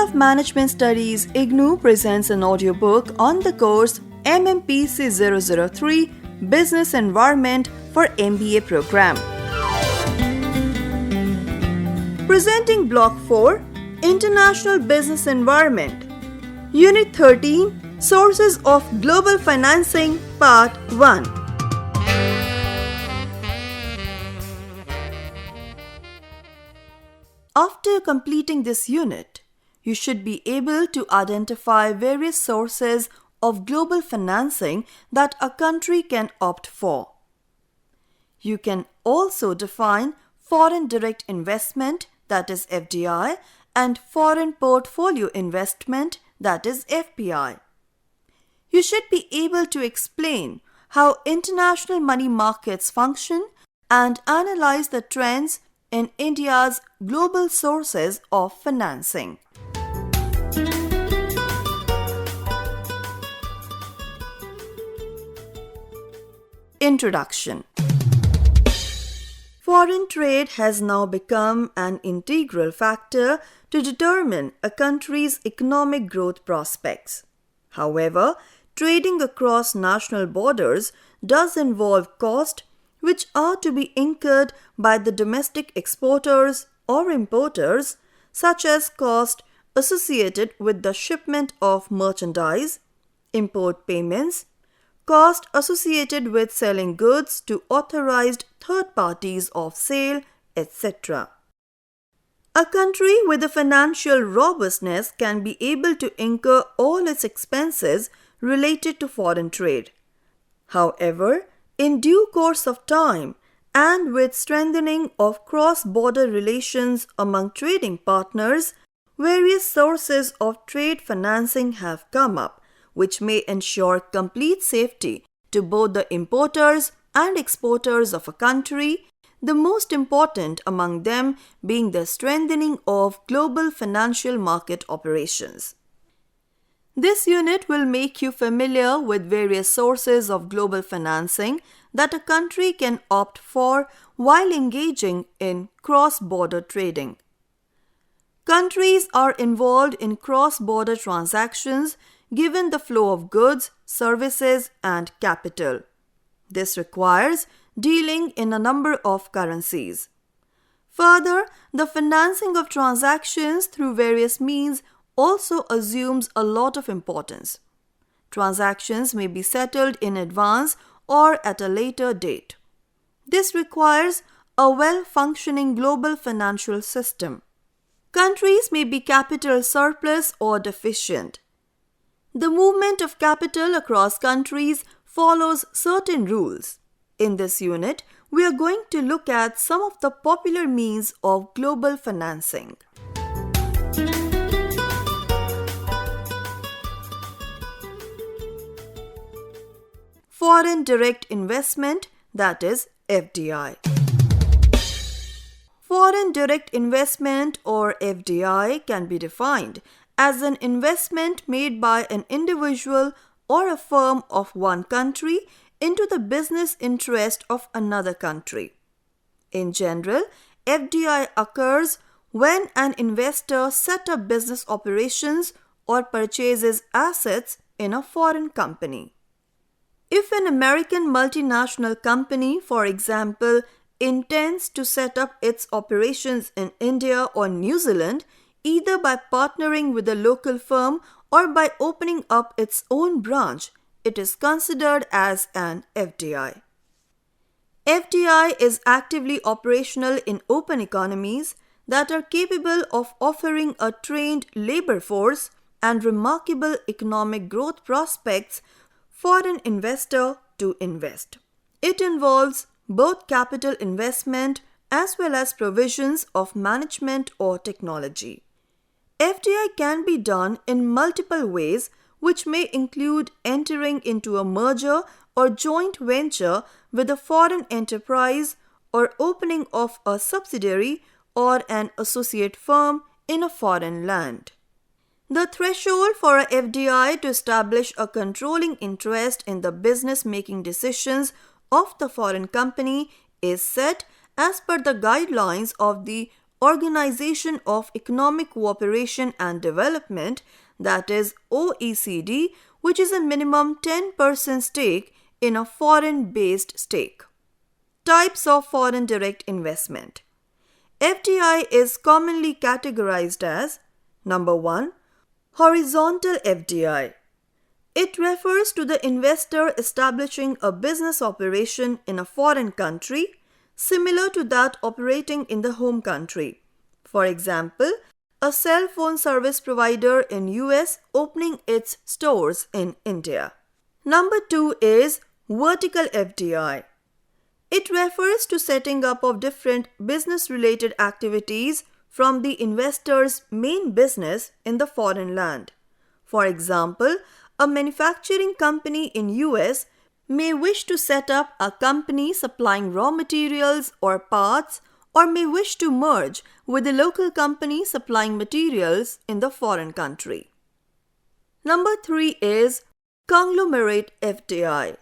College of Management Studies IGNOU presents an audiobook on the course MMPC 003 Business Environment for MBA program. Presenting Block 4 International Business Environment, Unit 13 Sources of Global Financing, Part 1. After completing this unit, you should be able to identify various sources of global financing that a country can opt for. You can also define foreign direct investment, that is FDI, and foreign portfolio investment, that is FPI. You should be able to explain how international money markets function and analyze the trends in India's global sources of financing. Introduction. Foreign trade has now become an integral factor to determine a country's economic growth prospects. However, trading across national borders does involve costs which are to be incurred by the domestic exporters or importers, such as costs associated with the shipment of merchandise, import payments, costs associated with selling goods to authorized third parties of sale, etc. A country with a financial robustness can be able to incur all its expenses related to foreign trade. However, in due course of time, and with strengthening of cross-border relations among trading partners, various sources of trade financing have come up, which may ensure complete safety to both the importers and exporters of a country, the most important among them being the strengthening of global financial market operations. This unit will make you familiar with various sources of global financing that a country can opt for while engaging in cross-border trading. Countries are involved in cross-border transactions given the flow of goods, services, and capital. This requires dealing in a number of currencies. Further, the financing of transactions through various means also assumes a lot of importance. Transactions may be settled in advance or at a later date. This requires a well-functioning global financial system. Countries may be capital surplus or deficient. The movement of capital across countries follows certain rules. In this unit, we are going to look at some of the popular means of global financing. Foreign direct investment, that is FDI. Foreign direct investment or FDI can be defined as an investment made by an individual or a firm of one country into the business interest of another country. In general, FDI occurs when an investor sets up business operations or purchases assets in a foreign company. If an American multinational company, for example, intends to set up its operations in India or New Zealand, either by partnering with a local firm or by opening up its own branch, it is considered as an FDI. FDI is actively operational in open economies that are capable of offering a trained labor force and remarkable economic growth prospects for an investor to invest. It involves both capital investment as well as provisions of management or technology. FDI can be done in multiple ways, which may include entering into a merger or joint venture with a foreign enterprise or opening of a subsidiary or an associate firm in a foreign land. The threshold for a FDI to establish a controlling interest in the business-making decisions of the foreign company is set as per the guidelines of the Organization of Economic Cooperation and Development, that is OECD, which is a minimum 10% stake in a foreign-based stake. Types of foreign direct investment. FDI is commonly categorized as number 1. Horizontal FDI. It refers to the investor establishing a business operation in a foreign country similar to that operating in the home country. For example, a cell phone service provider in US opening its stores in India. Number 2 is vertical FDI. It refers to setting up of different business-related activities from the investor's main business in the foreign land. For example, a manufacturing company in US may wish to set up a company supplying raw materials or parts, or may wish to merge with a local company supplying materials in the foreign country. Number 3 is conglomerate FDI.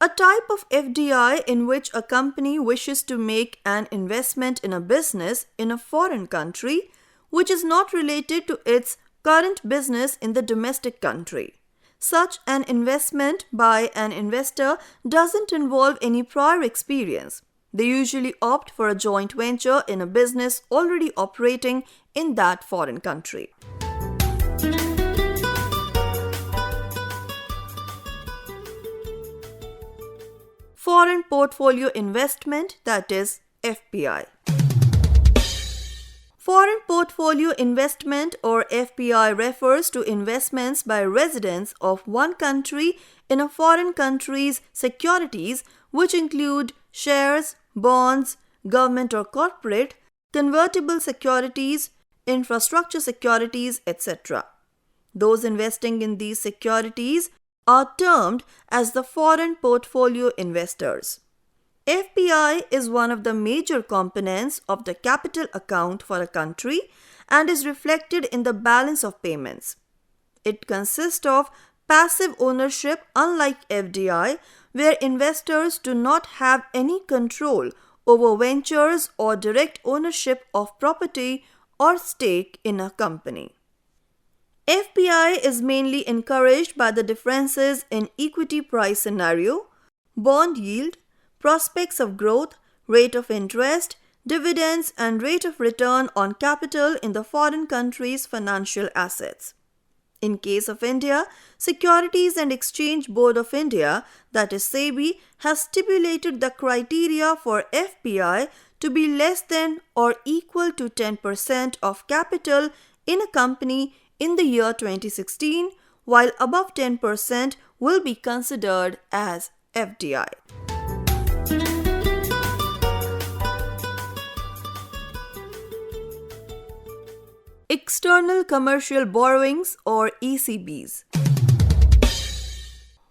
A type of FDI in which a company wishes to make an investment in a business in a foreign country which is not related to its current business in the domestic country. Such an investment by an investor doesn't involve any prior experience. They usually opt for a joint venture in a business already operating in that foreign country. Foreign Portfolio Investment, that is FPI. Foreign Portfolio Investment or FPI refers to investments by residents of one country in a foreign country's securities, which include shares, bonds, government or corporate, convertible securities, infrastructure securities, etc. Those investing in these securities are termed as the foreign portfolio investors. FPI is one of the major components of the capital account for a country and is reflected in the balance of payments. It consists of passive ownership, unlike FDI, where investors do not have any control over ventures or direct ownership of property or stake in a company. FPI is mainly encouraged by the differences in equity price scenario, bond yield, prospects of growth, rate of interest, dividends, and rate of return on capital in the foreign country's financial assets. In case of India, Securities and Exchange Board of India, that is SEBI, has stipulated the criteria for FPI to be less than or equal to 10% of capital in a company in the year 2016, while above 10% will be considered as FDI. External Commercial Borrowings or ECBs.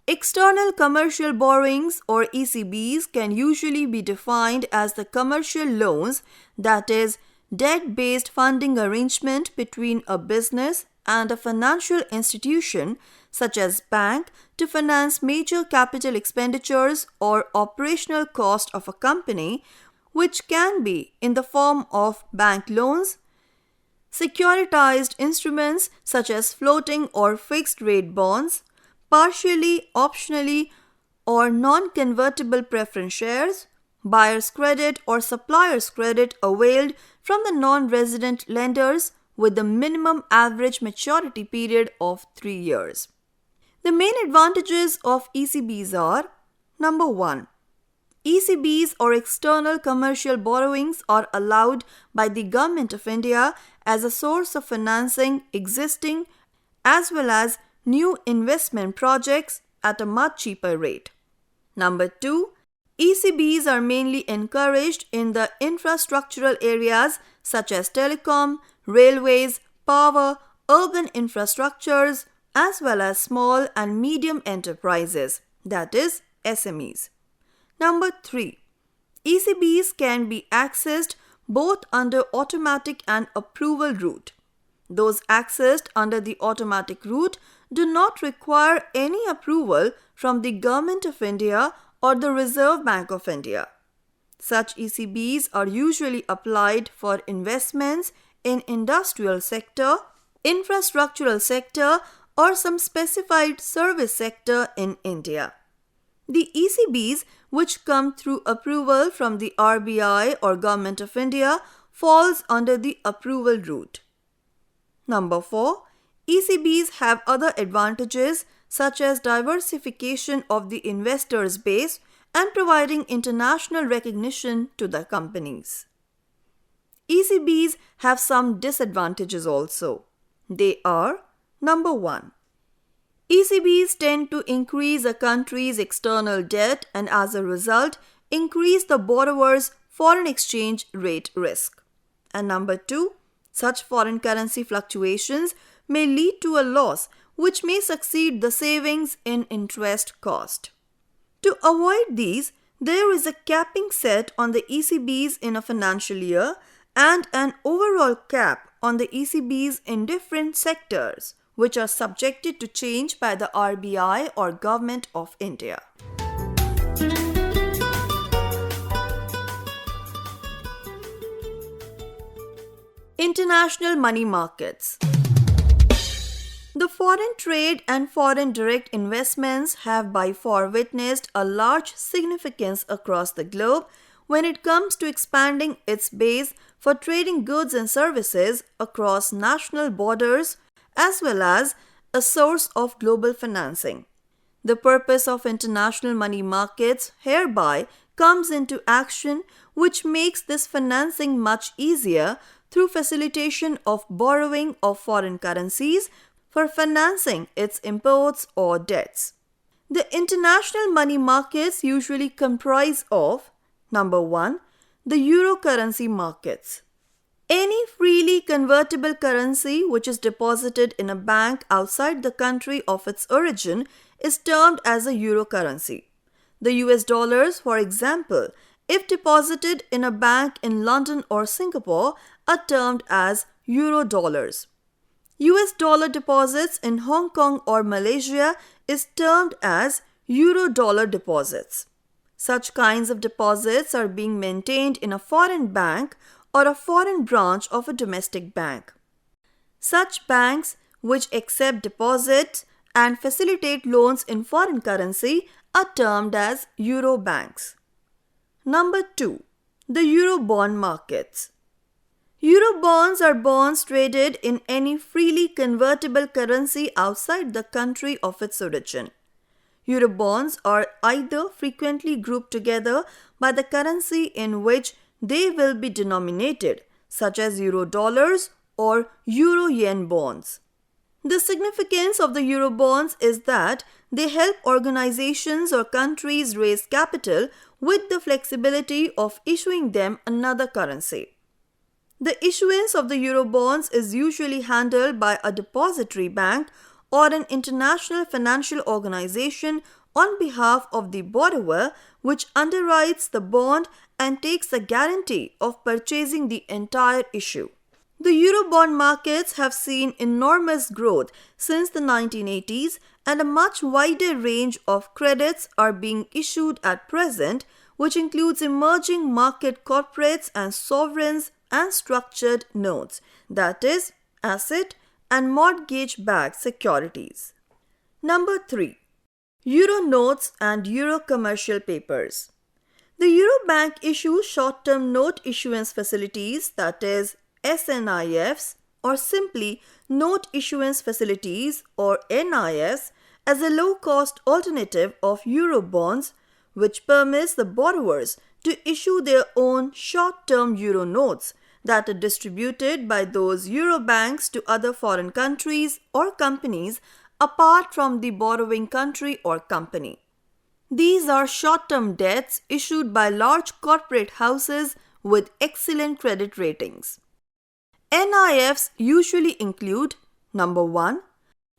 External commercial borrowings or ECBs can usually be defined as the commercial loans, that is, debt-based funding arrangement between a business and a financial institution such as bank to finance major capital expenditures or operational cost of a company, which can be in the form of bank loans, securitized instruments such as floating or fixed rate bonds, partially, optionally, or non-convertible preference shares, buyer's credit or supplier's credit availed from the non-resident lenders with the minimum average maturity period of 3 years. The main advantages of ECBs are: number 1. ECBs or external commercial borrowings are allowed by the Government of India as a source of financing existing as well as new investment projects at a much cheaper rate. Number 2. ECBs are mainly encouraged in the infrastructural areas such as telecom, railways, power, urban infrastructures, as well as small and medium enterprises, that is SMEs. Number 3. ECBs can be accessed both under automatic and approval route. Those accessed under the automatic route do not require any approval from the Government of India or the Reserve Bank of India. Such ECBs are usually applied for investments in industrial sector, infrastructural sector, or some specified service sector in India. The ECBs which come through approval from the RBI or Government of India falls under the approval route. Number 4. ECBs have other advantages such as diversification of the investors' base and providing international recognition to the companies. ECBs have some disadvantages also. They are: Number 1. ECBs tend to increase a country's external debt and as a result increase the borrower's foreign exchange rate risk. And number 2, such foreign currency fluctuations may lead to a loss which may exceed the savings in interest cost. To avoid these, there is a capping set on the ECBs in a financial year and an overall cap on the ECBs in different sectors, which are subjected to change by the RBI or Government of India. International money markets. The foreign trade and foreign direct investments have by far witnessed a large significance across the globe when it comes to expanding its base for trading goods and services across national borders as well as a source of global financing. The purpose of international money markets hereby comes into action, which makes this financing much easier through facilitation of borrowing of foreign currencies for financing its imports or debts. The international money markets usually comprise of: Number 1. The euro currency markets. Any freely convertible currency which is deposited in a bank outside the country of its origin is termed as a euro currency. The US dollars, for example, if deposited in a bank in London or Singapore, are termed as euro dollars. US dollar deposits in Hong Kong or Malaysia is termed as euro dollar deposits. Such kinds of deposits are being maintained in a foreign bank or a foreign branch of a domestic bank. Such banks which accept deposits and facilitate loans in foreign currency are termed as euro banks. Number 2. The euro bond markets. Euro bonds are bonds traded in any freely convertible currency outside the country of its origin. Euro bonds are either frequently grouped together by the currency in which they will be denominated, such as euro dollars or euro yen bonds. The significance of the euro bonds is that they help organizations or countries raise capital with the flexibility of issuing them another currency. The issuance of the euro bonds is usually handled by a depository bank or an international financial organization on behalf of the borrower, which underwrites the bond and takes the guarantee of purchasing the entire issue. The Eurobond markets have seen enormous growth since the 1980s, and a much wider range of credits are being issued at present, which includes emerging market corporates and sovereigns and structured notes, that is, asset and mortgage-backed securities. Number 3. Euro notes and Euro commercial papers. The Eurobank issues short-term note issuance facilities, that is, SNIFs, or simply Note Issuance Facilities or NIFs, as a low-cost alternative of Euro bonds, which permits the borrowers to issue their own short-term Euro notes that are distributed by those Euro banks to other foreign countries or companies apart from the borrowing country or company. These are short-term debts issued by large corporate houses with excellent credit ratings. NIFs usually include: Number 1.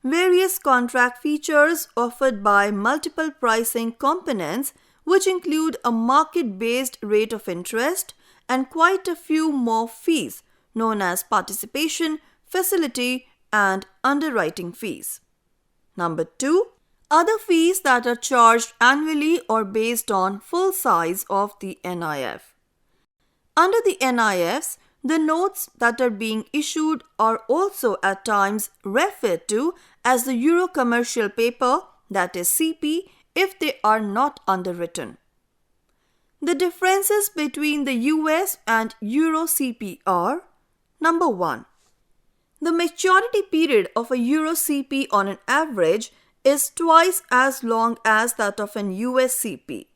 Various contract features offered by multiple pricing components, which include a market-based rate of interest and quite a few more fees known as participation, facility, and underwriting fees. Number 2. Other fees that are charged annually or based on full size of the NIF. Under the NIFs, the notes that are being issued are also at times referred to as the Euro Commercial Paper, that is CP, if they are not underwritten. The differences between the US and Euro CP are: number 1. The maturity period of a Euro CP on an average is twice as long as that of an US CP.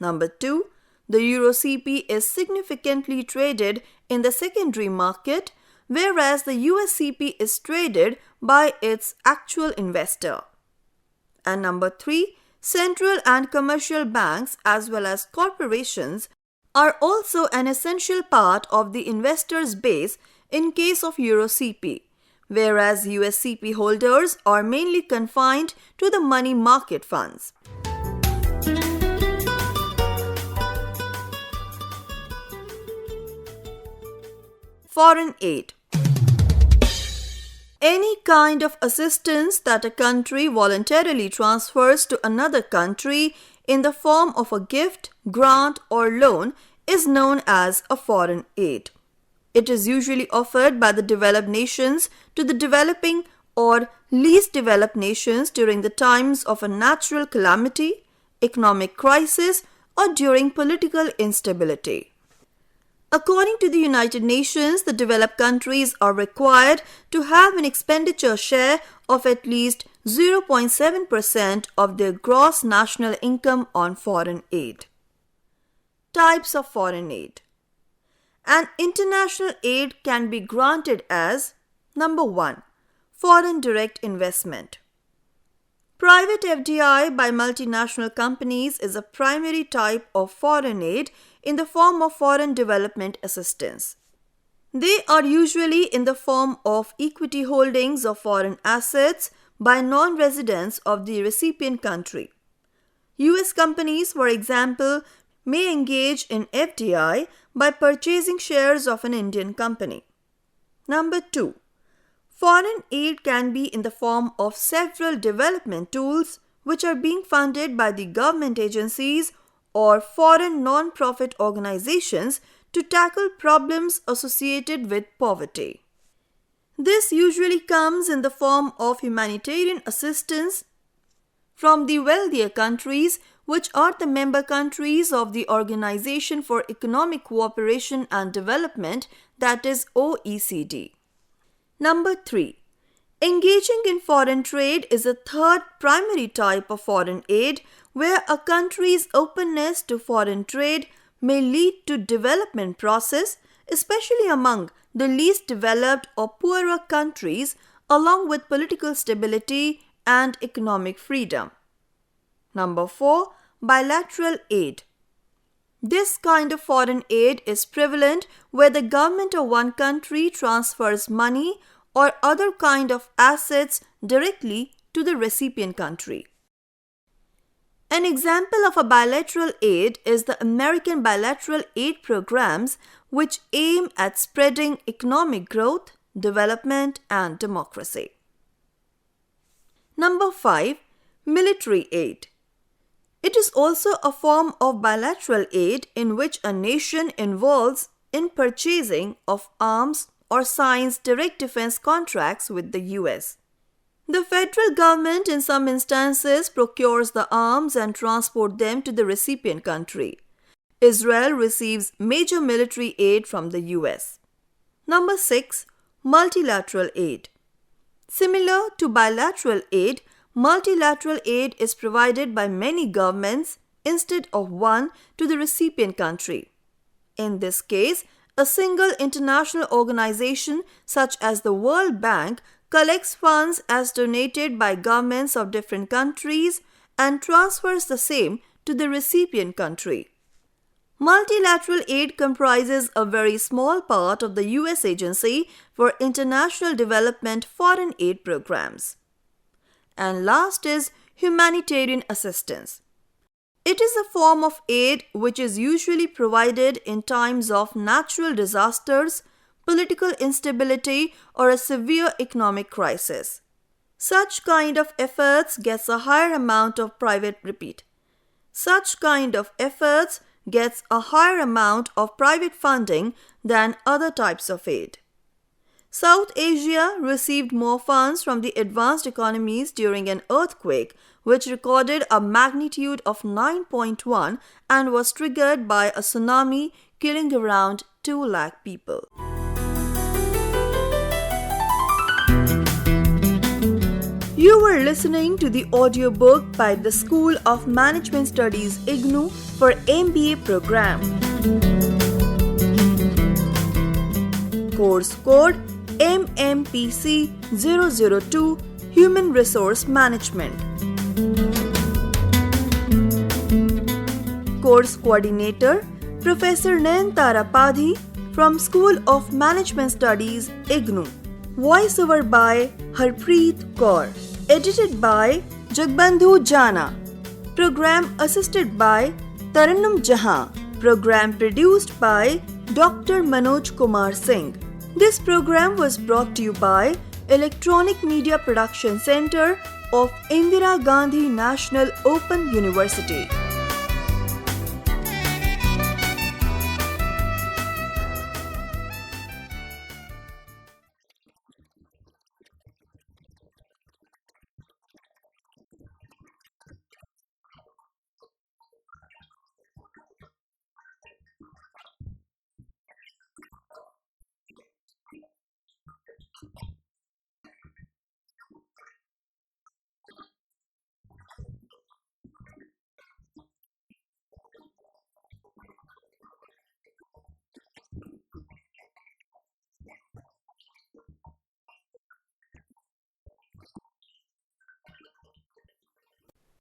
Number 2. The Euro CP is significantly traded in the secondary market, whereas the US CP is traded by its actual investor. And number 3. Central and commercial banks as well as corporations are also an essential part of the investor's base in case of Euro CP, whereas US CP holders are mainly confined to the money market funds. Foreign aid. Any kind of assistance that a country voluntarily transfers to another country in the form of a gift, grant, or loan is known as a foreign aid. It is usually offered by the developed nations to the developing or least developed nations during the times of a natural calamity, economic crisis, or during political instability. According to the United Nations, the developed countries are required to have an expenditure share of at least 0.7% of their gross national income on foreign aid. Types of foreign aid. An international aid can be granted as: number 1. Foreign direct investment. Private FDI by multinational companies is a primary type of foreign aid in the form of foreign development assistance. They are usually in the form of equity holdings of foreign assets by non-residents of the recipient country. US companies, for example, may engage in FDI by purchasing shares of an Indian company. Number 2. Foreign aid can be in the form of several development tools which are being funded by the government agencies or foreign non-profit organizations to tackle problems associated with poverty. This usually comes in the form of humanitarian assistance from the wealthier countries, which are the member countries of the Organization for Economic Cooperation and Development, that is OECD. Number 3. Engaging in foreign trade is a third primary type of foreign aid where a country's openness to foreign trade may lead to development process, especially among the least developed or poorer countries, along with political stability and economic freedom. Number 4. Bilateral aid. This kind of foreign aid is prevalent where the government of one country transfers money or other kind of assets directly to the recipient country. An example of a bilateral aid is the American bilateral aid programs, which aim at spreading economic growth, development, and democracy. Number 5. Military aid. It is also a form of bilateral aid in which a nation involves in purchasing of arms or signs direct defense contracts with the US. The federal government in some instances procures the arms and transport them to the recipient country. Israel receives major military aid from the US. Number 6. Multilateral aid. Similar to bilateral aid, multilateral aid is provided by many governments instead of one to the recipient country. In this case, a single international organization such as the World Bank collects funds as donated by governments of different countries and transfers the same to the recipient country. Multilateral aid comprises a very small part of the US Agency for International Development foreign aid programs. And last is humanitarian assistance. It is a form of aid which is usually provided in times of natural disasters, political instability, or a severe economic crisis. Such kind of efforts gets a higher amount of private gets a higher amount of private funding than other types of aid. South Asia received more funds from the advanced economies during an earthquake, which recorded a magnitude of 9.1 and was triggered by a tsunami, killing around 2 lakh people. You were listening to the audiobook by the School of Management Studies IGNOU for MBA program. Course code MMPC 002 Human Resource Management. Course Coordinator Professor Nayantara Padhi from School of Management Studies IGNOU. Voiceover by Harpreet Kaur. Edited by Jagbandhu Jana. Program assisted by Tarannum Jahan. Program produced by Dr. Manoj Kumar Singh. This program was brought to you by Electronic Media Production Center of Indira Gandhi National Open University.